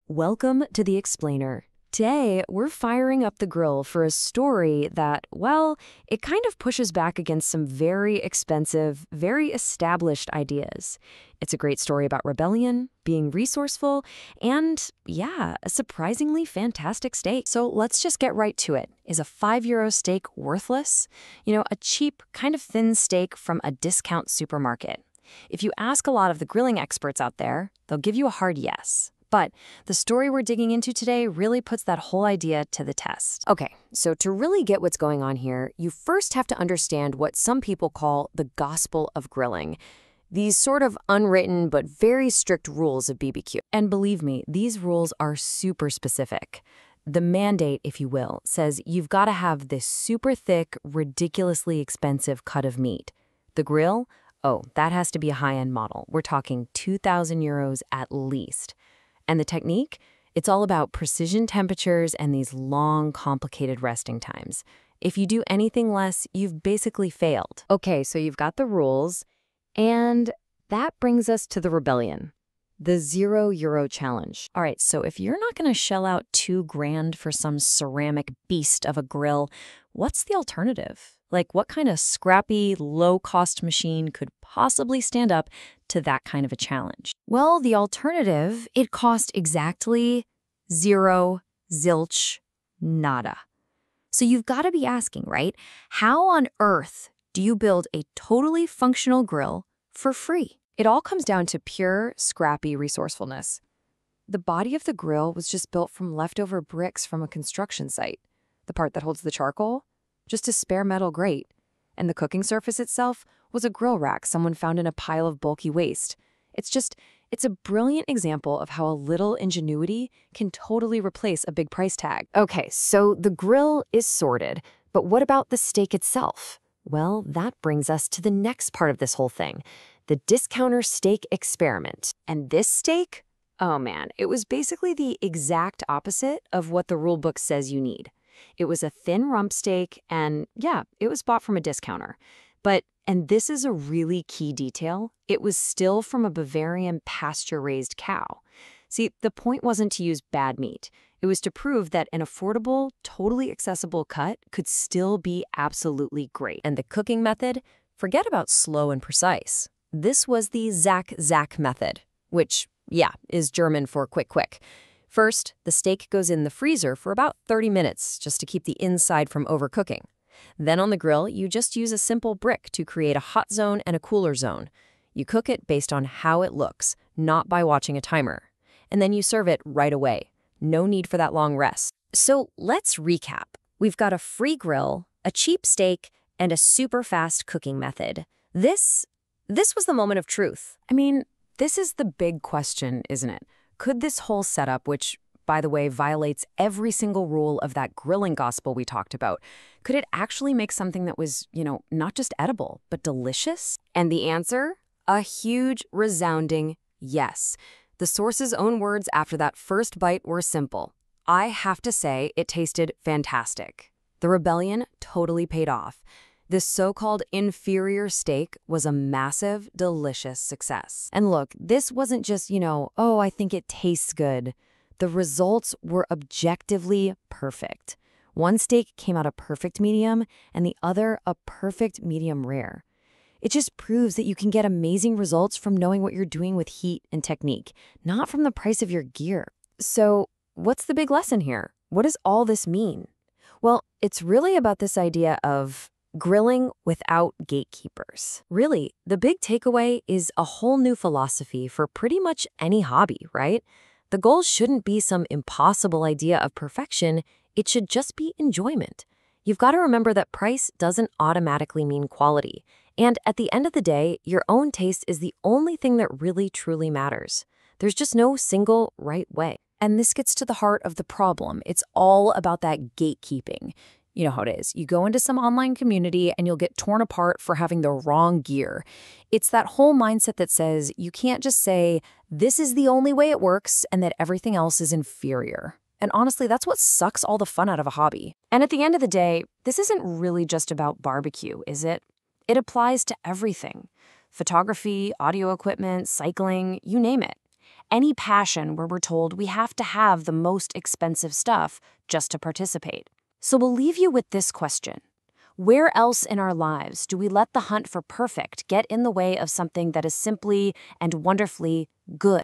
Welcome to The Explainer. Today, we're firing up the grill for a story that, well, it kind of pushes back against some very expensive, very established ideas. It's a great story about rebellion, being resourceful, and, yeah, a surprisingly fantastic steak. So let's just get right to it. Is a €5 steak worthless? A cheap, kind of thin steak from a discount supermarket. If you ask a lot of the grilling experts out there, they'll give you a hard yes. But the story we're digging into today really puts that whole idea to the test. Okay, so to really get what's going on here, you first have to understand what some people call the gospel of grilling. These sort of unwritten but very strict rules of BBQ. And believe me, these rules are super specific. The mandate, if you will, says you've got to have this super thick, ridiculously expensive cut of meat. The grill? Oh, that has to be a high-end model. We're talking €2,000 at least. And the technique? It's all about precision temperatures and these long, complicated resting times. If you do anything less, you've basically failed. Okay, so you've got the rules, and that brings us to the rebellion, the €0 challenge. All right, so if you're not going to shell out $2,000 for some ceramic beast of a grill, what's the alternative? Like, what kind of scrappy, low-cost machine could possibly stand up to that kind of a challenge? Well, the alternative, it cost exactly zero, zilch, nada. So you've got to be asking, right? How on earth do you build a totally functional grill for free? It all comes down to pure, scrappy resourcefulness. The body of the grill was just built from leftover bricks from a construction site. The part that holds the charcoal? Just a spare metal grate. And the cooking surface itself was a grill rack someone found in a pile of bulky waste. It's a brilliant example of how a little ingenuity can totally replace a big price tag. Okay, so the grill is sorted, but what about the steak itself? Well, that brings us to the next part of this whole thing, the discounter steak experiment. And this steak? Oh man, it was basically the exact opposite of what the rule book says you need. It was a thin rump steak, and yeah, it was bought from a discounter. But, and this is a really key detail, it was still from a Bavarian pasture-raised cow. See, the point wasn't to use bad meat. It was to prove that an affordable, totally accessible cut could still be absolutely great. And the cooking method? Forget about slow and precise. This was the Zack method, which, yeah, is German for quick. First, the steak goes in the freezer for about 30 minutes just to keep the inside from overcooking. Then on the grill, you just use a simple brick to create a hot zone and a cooler zone. You cook it based on how it looks, not by watching a timer. And then you serve it right away. No need for that long rest. So let's recap. We've got a free grill, a cheap steak, and a super fast cooking method. This was the moment of truth. I mean, this is the big question, isn't it? Could this whole setup, which, by the way, violates every single rule of that grilling gospel we talked about, could it actually make something that was, not just edible, but delicious? And the answer? A huge, resounding yes. The source's own words after that first bite were simple. I have to say, it tasted fantastic. The rebellion totally paid off. This so-called inferior steak was a massive, delicious success. And look, this wasn't just, oh, I think it tastes good. The results were objectively perfect. One steak came out a perfect medium, and the other a perfect medium rare. It just proves that you can get amazing results from knowing what you're doing with heat and technique, not from the price of your gear. So, what's the big lesson here? What does all this mean? Well, it's really about this idea of grilling without gatekeepers. Really, the big takeaway is a whole new philosophy for pretty much any hobby, right? The goal shouldn't be some impossible idea of perfection, it should just be enjoyment. You've got to remember that price doesn't automatically mean quality. And at the end of the day, your own taste is the only thing that really truly matters. There's just no single right way. And this gets to the heart of the problem. It's all about that gatekeeping. You know how it is. You go into some online community and you'll get torn apart for having the wrong gear. It's that whole mindset that says you can't just say, this is the only way it works and that everything else is inferior. And honestly, that's what sucks all the fun out of a hobby. And at the end of the day, this isn't really just about barbecue, is it? It applies to everything. Photography, audio equipment, cycling, you name it. any passion where we're told we have to have the most expensive stuff just to participate. So we'll leave you with this question. Where else in our lives do we let the hunt for perfect get in the way of something that is simply and wonderfully good?